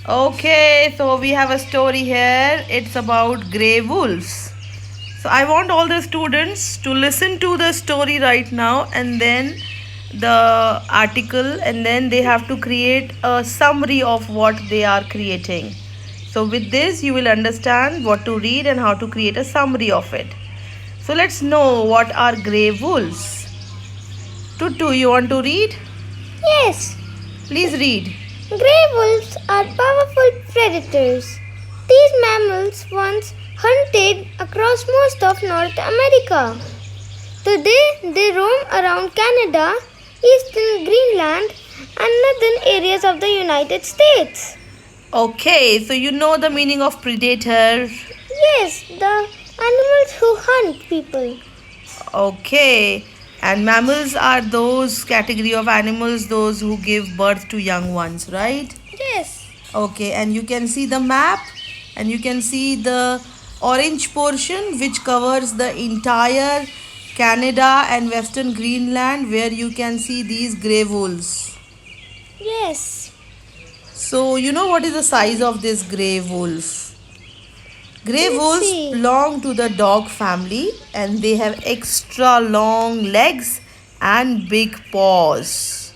Okay, so we have a story here. It's about grey wolves. So I want all the students to listen to the story right now and then the article, and then they have to create a summary of what they are creating. So with this you will understand what to read and how to create a summary of it. So let's know what are grey wolves. Tutu, you want to read? Yes, Please read. grey wolves are powerful predators. These mammals once hunted across most of North America. Today, they roam around Canada, eastern Greenland, and northern areas of the United States. Okay, so you know the meaning of predator. Yes, the animals who hunt people. Okay, and mammals are those category of animals those who give birth to young ones, right? Yes, Okay, and you can see the map and you can see the orange portion which covers the entire Canada and western Greenland where you can see these grey wolves. yes. So, you know what is the size of this grey wolf? Grey Let's wolves see. belong to the dog family and they have extra long legs and big paws.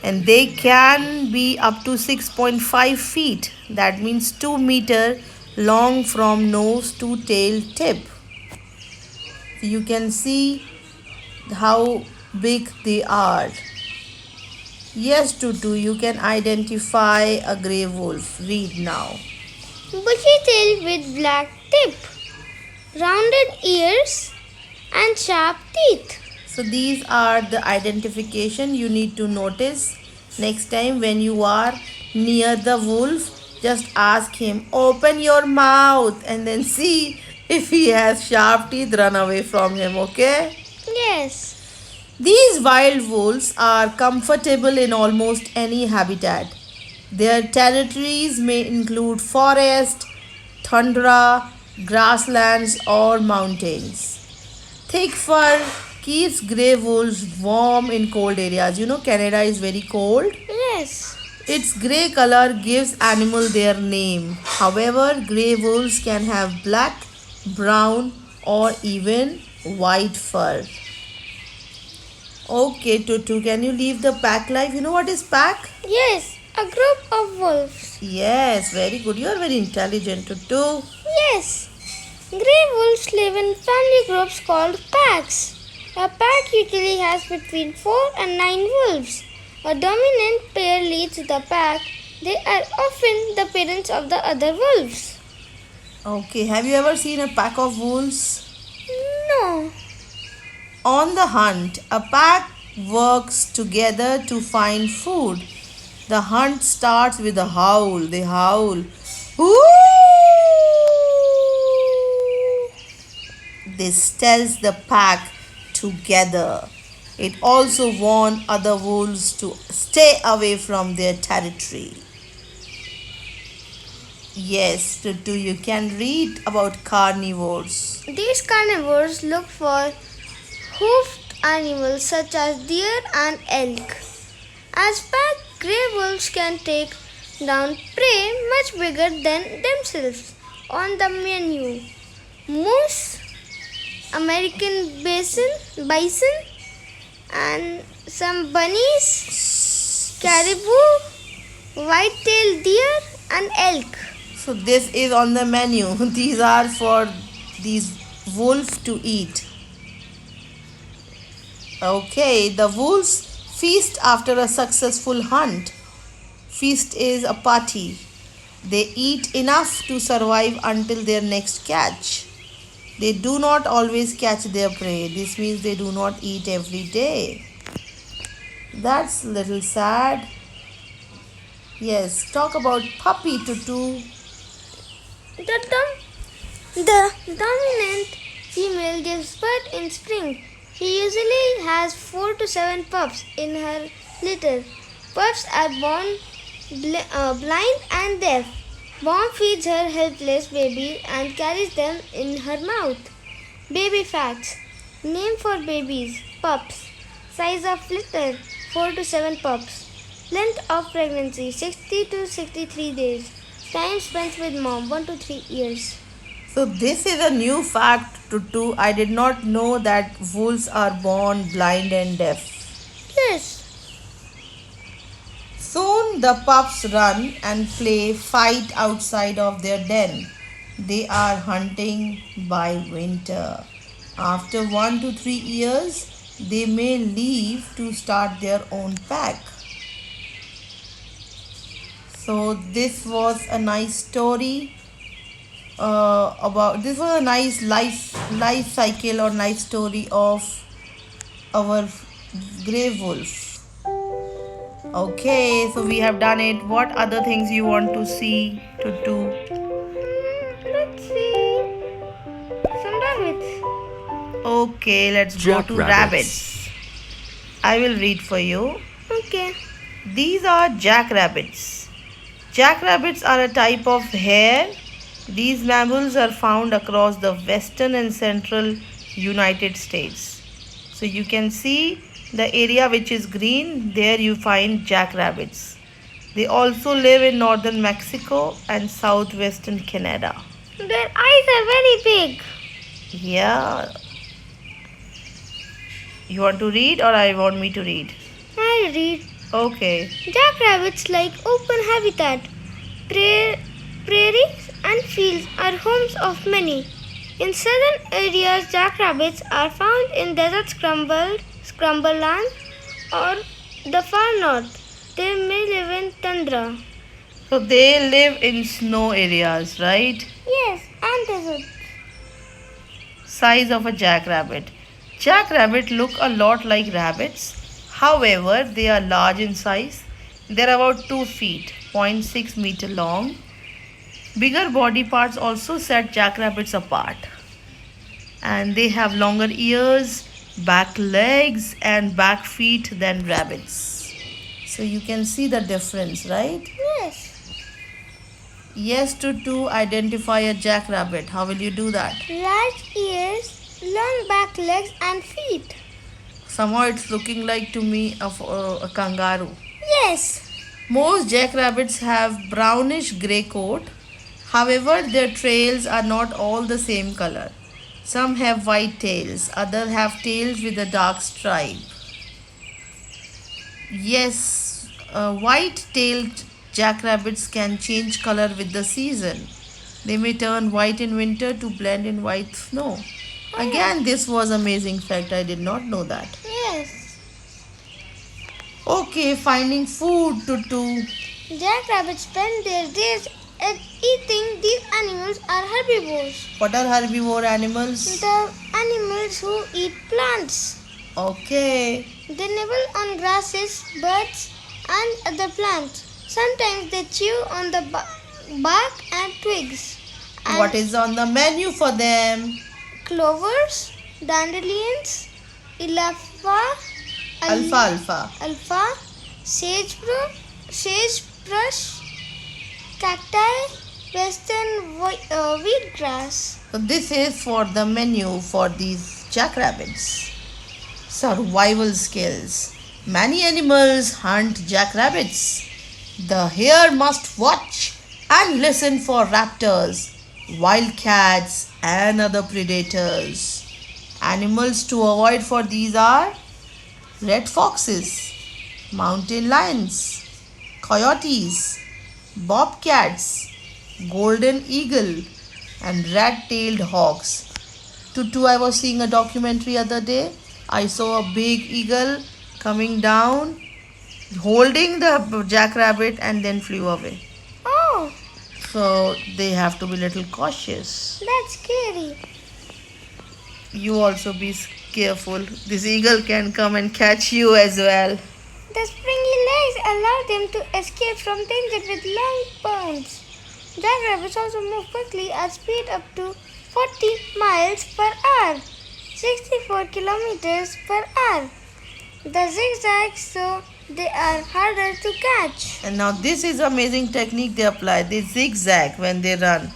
And they can be up to 6.5 feet. That means 2 meter long from nose to tail tip. You can see how big they are. Yes, Tutu, you can identify a grey wolf. Read now. Bushy tail with black tip, rounded ears, and sharp teeth. So these are the identification you need to notice. Next time when you are near the wolf, just ask him, open your mouth, and then see if he has sharp teeth, run away from him, okay? Yes, These wild wolves are comfortable in almost any habitat. Their territories may include forest, tundra, grasslands, or mountains. Thick fur keeps grey wolves warm in cold areas. You know, Canada is very cold. yes. Its grey color gives animal their name. However, grey wolves can have black, brown, or even white fur. Okay, Tutu, can you leave the pack life? You know what is pack? Yes, a group of wolves. Yes, very good. You are very intelligent, Tutu. Yes, grey wolves live in family groups called packs. A pack usually has between 4 and 9 wolves. A dominant pair leads the pack. They are often the parents of the other wolves. Okay, have you ever seen a pack of wolves? No. On the hunt, a pack works together to find food. The hunt starts with a howl. They howl. Woo! This tells the pack together. It also warns other wolves to stay away from their territory. Yes, Tutu, you can read about carnivores. These carnivores look for hoofed animals such as deer and elk. As pack, grey wolves can take down prey much bigger than themselves. On the menu, moose, American bison, and some bunnies, caribou, white-tailed deer, and elk. So this is on the menu. These are for these wolves to eat. Okay, the wolves feast after a successful hunt. Feast is a party. They eat enough to survive until their next catch. They do not always catch their prey. This means they do not eat every day. That's a little sad. Yes, talk about puppy Tutu. The dominant female gives birth in spring. She usually has 4 to 7 pups in her litter. Pups are born blind and deaf. Mom feeds her helpless baby and carries them in her mouth. Baby facts. Name for babies. Pups. Size of litter 4 to 7 pups. Length of pregnancy 60 to 63 days. Time spent with mom 1 to 3 years. So this is a new fact to I did not know that wolves are born blind and deaf. Yes. Soon the pups run and play fight outside of their den. They are hunting by winter. After 1 to 3 years, they may leave to start their own pack. So this was a nice story about this was a nice life cycle or nice story of our grey wolf. Okay, so we have done it. What other things you want to see to do? Let's see. Some rabbits. Okay, let's go to Jackrabbits. rabbits. I will read for you. Okay. These are jackrabbits. Jackrabbits are a type of hare. These mammals are found across the western and central United States. So you can see the area which is green, there you find jackrabbits. They also live in northern Mexico and southwestern Canada. Their eyes are very big. Yeah. You want to read or I want me to read? I'll read. Okay. Jackrabbits like open habitat. Prairies and fields are homes of many. In southern areas, jackrabbits are found in desert scrambleland or the far north. They may live in tundra. So they live in snow areas, right? Yes, and desert. Size of a jackrabbit. Jackrabbit look a lot like rabbits. However, they are large in size. They are about 2 feet, 0.6 meter long. Bigger body parts also set jackrabbits apart. And they have longer ears, back legs, and back feet than rabbits. So you can see the difference, right? Yes. Yes to 2, identify a jackrabbit. How will you do that? Large ears, long back legs and feet. Somehow it's looking like to me of a kangaroo. Yes. Most jackrabbits have brownish grey coat. However, their tails are not all the same color. Some have white tails, others have tails with a dark stripe. Yes, white-tailed jackrabbits can change color with the season. They may turn white in winter to blend in white snow. Again, this was amazing fact. I did not know that. Yes. Okay, finding food to do. Jackrabbits spend their days at eating. These animals are herbivores. What are herbivore animals? The animals who eat plants. Okay. They nibble on grasses, buds, and other plants. Sometimes they chew on the bark and twigs. And What is on the menu for them? clovers, dandelions, Alfalfa. alpha, sagebrush, cacti, western wheatgrass. So this is for the menu for these jackrabbits. Survival skills. Many animals hunt jackrabbits. The hare must watch and listen for raptors, wildcats, and other predators. Animals to avoid for these are red foxes, mountain lions, coyotes, bobcats, golden eagle, and rat-tailed hawks. Tutu, I was seeing a documentary other day. I saw a big eagle coming down, holding the jackrabbit, and then flew away. Oh, So they have to be little cautious. that's scary. You also be careful. This eagle can come and catch you as well. The springy legs allow them to escape from danger with long bounds. Jackrabbits also move quickly at speed up to 40 miles per hour, 64 kilometers per hour. The zigzag, so they are harder to catch. And now this is amazing technique they apply. They zigzag when they run.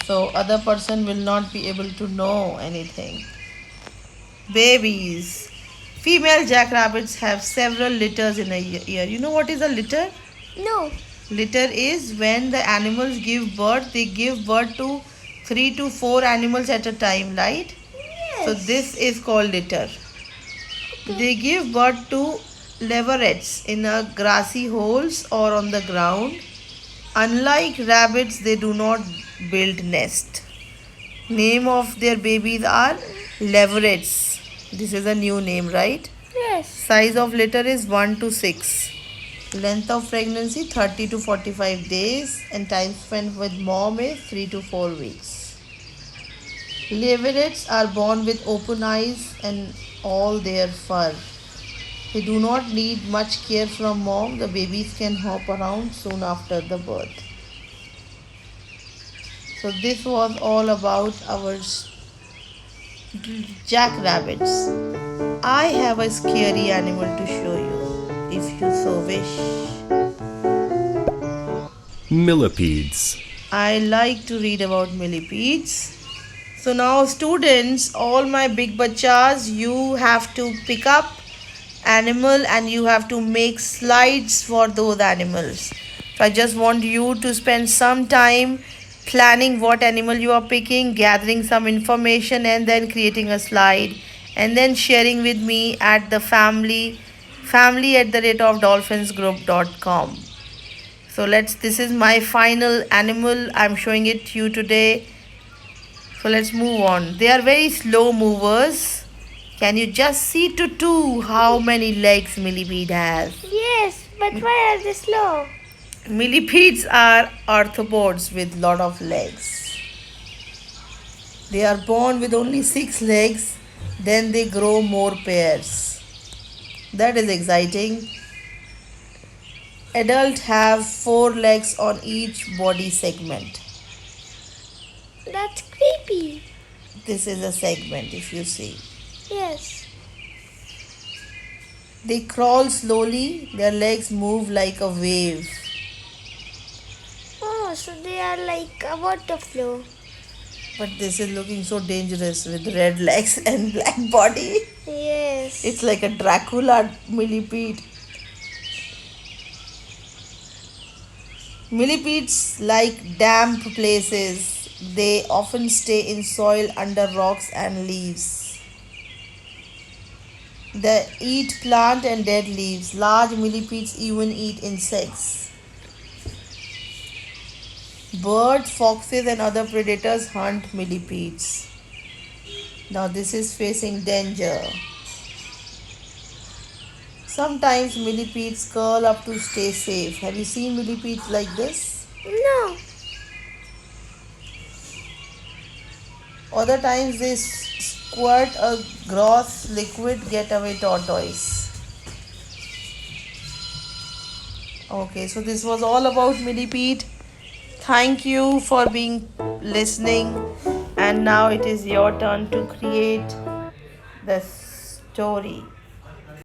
So other person will not be able to know anything. Babies. Female jackrabbits have several litters in a year. You know what is a litter? No. Litter is when the animals give birth, they give birth to 3 to 4 animals at a time, right? So Yes. this is called litter. Okay. They give birth to leverets in a grassy holes or on the ground. Unlike rabbits, they do not build nest. Name of their babies are leverets. This is a new name, right? Yes. Size of litter is 1 to 6. Length of pregnancy 30 to 45 days and time spent with mom is 3 to 4 weeks. Leverets are born with open eyes and all their fur. They do not need much care from mom. The babies can hop around soon after the birth. So this was all about our jackrabbits. I have a scary animal to show you if you so wish. Millipedes. I like to read about millipedes. So now students, all my big bachas, you have to pick up animal and you have to make slides for those animals. So I just want you to spend some time planning what animal you are picking, gathering some information and then creating a slide and then sharing with me at the family at the rate of dolphinsgroup.com. So this is my final animal. I'm showing it to you today. So let's move on. They are very slow movers. Can you just see to two how many legs millipede has? Yes, but why are they slow? Millipedes are arthropods with lot of legs. They are born with only 6 legs, then they grow more pairs. That is exciting. Adults have 4 legs on each body segment. That's creepy. This is a segment if you see. Yes. They crawl slowly, their legs move like a wave. Oh, so they are like a water flow. But this is looking so dangerous with red legs and black body. Yes. It's like a Dracula millipede. Millipedes like damp places. They often stay in soil under rocks and leaves. They eat plant and dead leaves. Large millipedes even eat insects. Birds, foxes, and other predators hunt millipedes. Now, this is facing danger. Sometimes millipedes curl up to stay safe. Have you seen millipedes like this? No. Other times they squirt a gross liquid getaway tortoise. Okay, so this was all about millipede. Thank you for being listening, and now it is your turn to create the story.